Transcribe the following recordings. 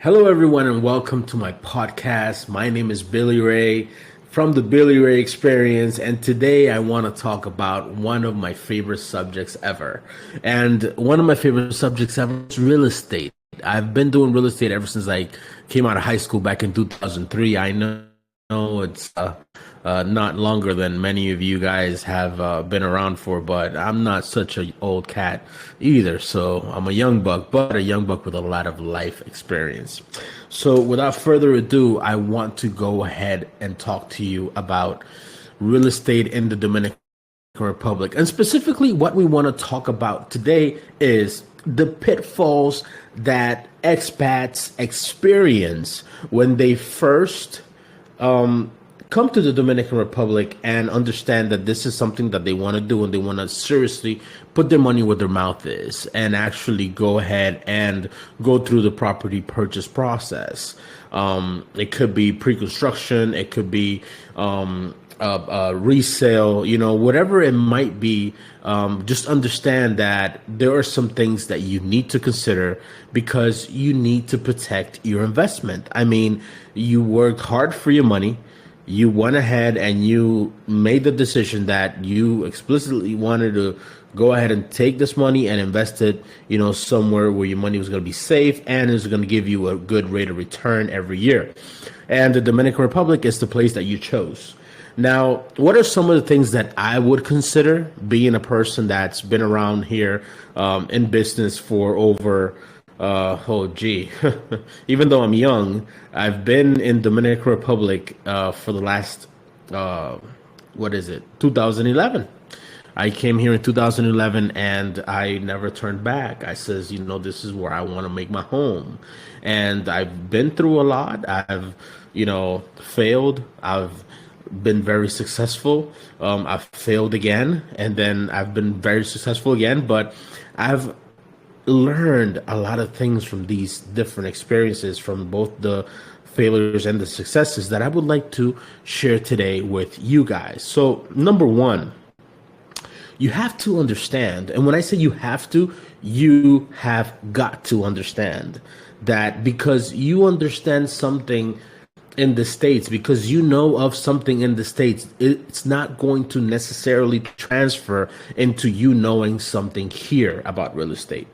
Hello, everyone, and welcome to my podcast. My name is Billy Ray from the Billy Ray Experience, and today I want to talk about one of my favorite subjects ever. And one of my favorite subjects ever is real estate. I've been doing real estate ever since I came out of high school back in 2003. I know it's not longer than many of you guys have been around for, but I'm not such an old cat either. So I'm a young buck, but a young buck with a lot of life experience. So without further ado, I want to go ahead and talk to you about real estate in the Dominican Republic. And specifically, what we want to talk about today is the pitfalls that expats experience when they first come to the Dominican Republic and understand that this is something that they want to do and they want to seriously put their money where their mouth is and actually go ahead and go through the property purchase process. It could be pre-construction, it could be resale, whatever it might be. Just understand that there are some things that you need to consider because you need to protect your investment. I mean, you worked hard for your money. You went ahead and you made the decision that you explicitly wanted to go ahead and take this money and invest it, somewhere where your money was going to be safe and is going to give you a good rate of return every year. And the Dominican Republic is the place that you chose. Now, what are some of the things that I would consider being a person that's been around here in business for over even though I'm young, I've been in Dominican Republic for the last 2011. I came here in 2011 and I never turned back. I says, this is where I want to make my home. And I've been through a lot. I've, failed. I've been very successful. I've failed again, and then I've been very successful again, but I've learned a lot of things from these different experiences, from both the failures and the successes, that I would like to share today with you guys. So number one, you have to understand, and when I say you have got to understand that because you understand something in the States, because you know of something in the States, it's not going to necessarily transfer into you knowing something here about real estate.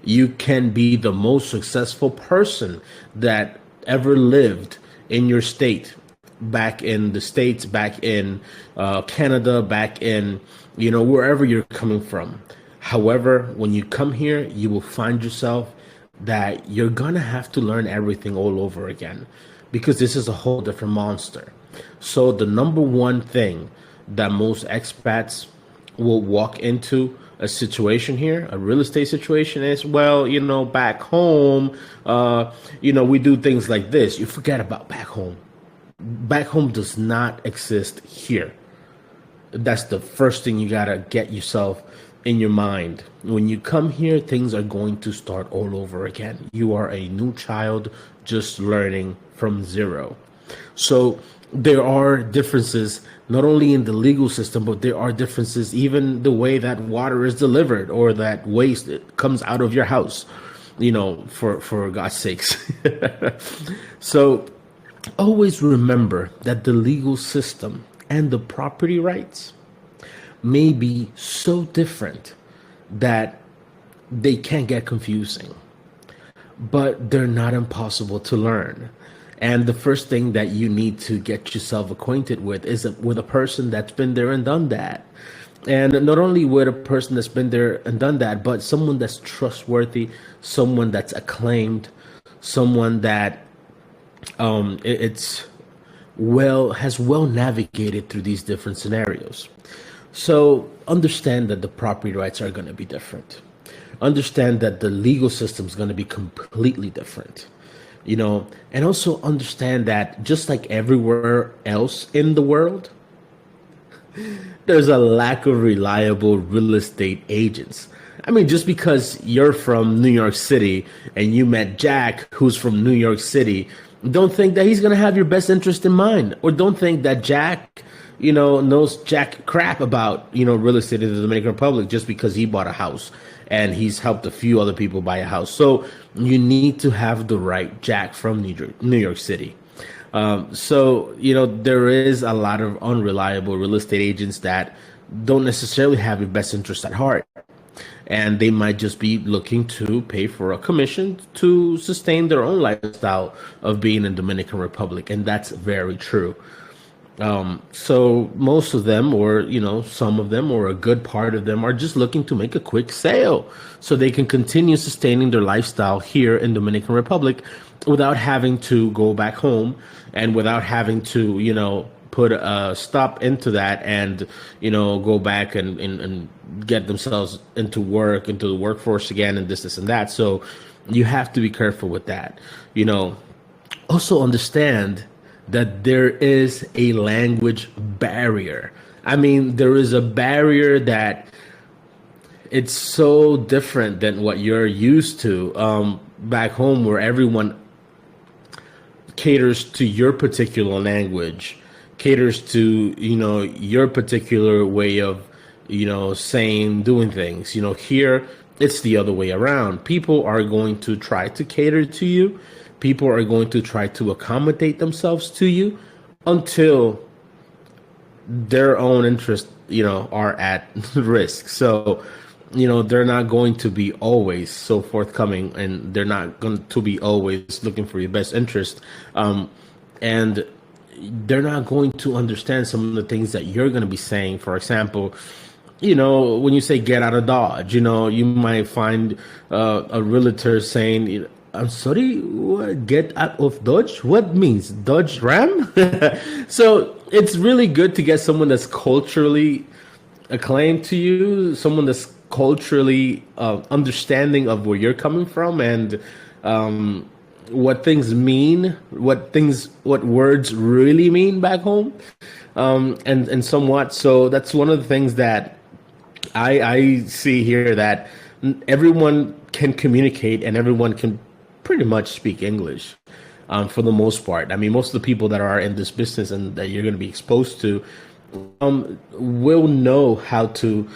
You can be the most successful person that ever lived in your state, back in the States, back in Canada, back in, wherever you're coming from. However, when you come here, you will find yourself that you're going to have to learn everything all over again, because this is a whole different monster. So the number one thing that most expats will walk into a situation here, a real estate situation, is, back home, we do things like this. You forget about back home. Back home does not exist here. That's the first thing you gotta get yourself in your mind. When you come here, things are going to start all over again. You are a new child just learning from zero. So there are differences not only in the legal system, but there are differences even the way that water is delivered or that waste comes out of your house, for God's sakes. So always remember that the legal system and the property rights may be so different that they can get confusing, but they're not impossible to learn. And the first thing that you need to get yourself acquainted with is with a person that's been there and done that. And not only with a person that's been there and done that, but someone that's trustworthy, someone that's acclaimed, someone that has well navigated through these different scenarios. So understand that the property rights are going to be different. Understand that the legal system is going to be completely different. And also understand that just like everywhere else in the world, there's a lack of reliable real estate agents. I mean, just because you're from New York City and you met Jack, who's from New York City, don't think that he's going to have your best interest in mind, or don't think that Jack knows jack crap about, real estate in the Dominican Republic just because he bought a house and he's helped a few other people buy a house. So you need to have the right jack from New York City. There is a lot of unreliable real estate agents that don't necessarily have your best interest at heart. And they might just be looking to pay for a commission to sustain their own lifestyle of being in Dominican Republic. And that's very true. So most of them, or, some of them, or a good part of them, are just looking to make a quick sale so they can continue sustaining their lifestyle here in Dominican Republic without having to go back home and without having to, put a stop into that and, go back and get themselves into the workforce again, and this and that. So you have to be careful with that. Also understand that there is a language barrier. I mean, there is a barrier that it's so different than what you're used to back home, where everyone caters to your particular language, caters to, your particular way of, doing things. Here it's the other way around. People are going to try to cater to you. People are going to try to accommodate themselves to you until their own interests, are at risk. So, they're not going to be always so forthcoming, and they're not going to be always looking for your best interest. And they're not going to understand some of the things that you're going to be saying. For example, when you say get out of Dodge, you might find a realtor saying, I'm sorry, what, get out of Dodge? What means Dodge Ram? So it's really good to get someone that's culturally acclaimed to you, someone that's culturally understanding of where you're coming from and what things mean, what words really mean back home, and somewhat. So that's one of the things that I see here, that everyone can communicate and everyone can pretty much speak English for the most part. I mean, most of the people that are in this business and that you're going to be exposed to will know how to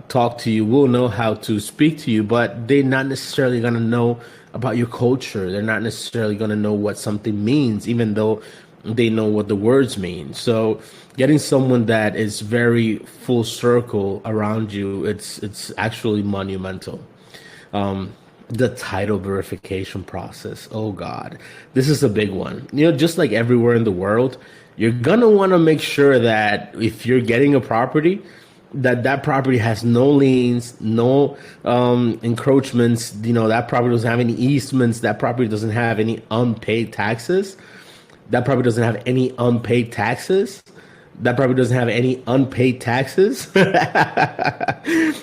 talk to you, will know how to speak to you, but they're not necessarily going to know about your culture. They're not necessarily going to know what something means, even though they know what the words mean. So getting someone that is very full circle around you, it's actually monumental. The title verification process. Oh God, this is a big one. Just like everywhere in the world, you're gonna want to make sure that if you're getting a property, that property has no liens, no encroachments. That property doesn't have any easements. That property doesn't have any unpaid taxes. That property doesn't have any unpaid taxes. That property doesn't have any unpaid taxes.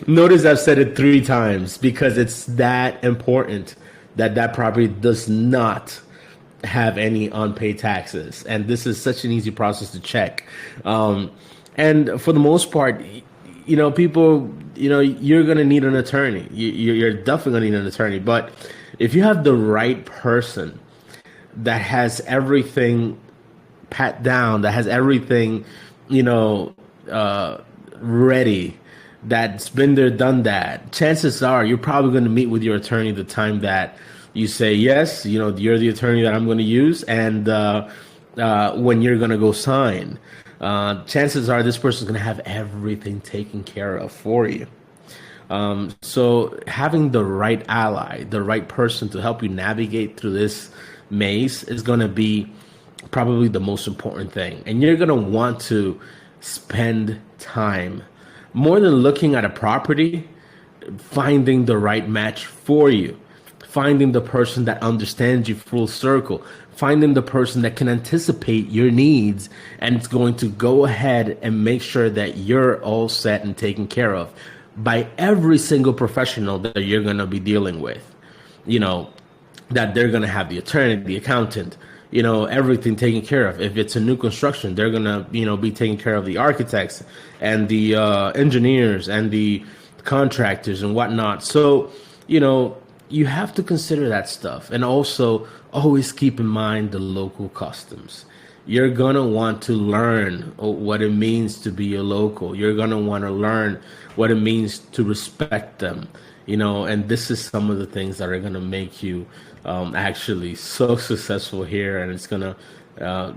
Notice I've said it 3 times because it's that important that property does not have any unpaid taxes. And this is such an easy process to check. And for the most part, people, you're going to need an attorney. You're definitely going to need an attorney. But if you have the right person that has everything pat down, that has everything, ready, that's been there, done that, chances are you're probably going to meet with your attorney the time that you say, yes, you're the attorney that I'm going to use. And when you're going to go sign, chances are this person's going to have everything taken care of for you. So having the right ally, the right person to help you navigate through this maze is going to be probably the most important thing. And you're going to want to spend time, more than looking at a property, finding the right match for you, finding the person that understands you full circle, finding the person that can anticipate your needs and it's going to go ahead and make sure that you're all set and taken care of by every single professional that you're going to be dealing with. That they're going to have the attorney, the accountant, everything taken care of. If it's a new construction, they're going to, be taking care of the architects and the engineers and the contractors and whatnot. So, you have to consider that stuff. And also always keep in mind the local customs. you're gonna want to learn what it means to be a local. You're gonna want to learn what it means to respect them, and this is some of the things that are gonna make you actually so successful here, and it's gonna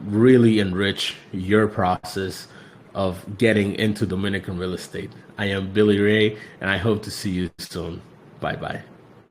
really enrich your process of getting into Dominican real estate. I am Billy Ray, and I hope to see you soon. Bye bye.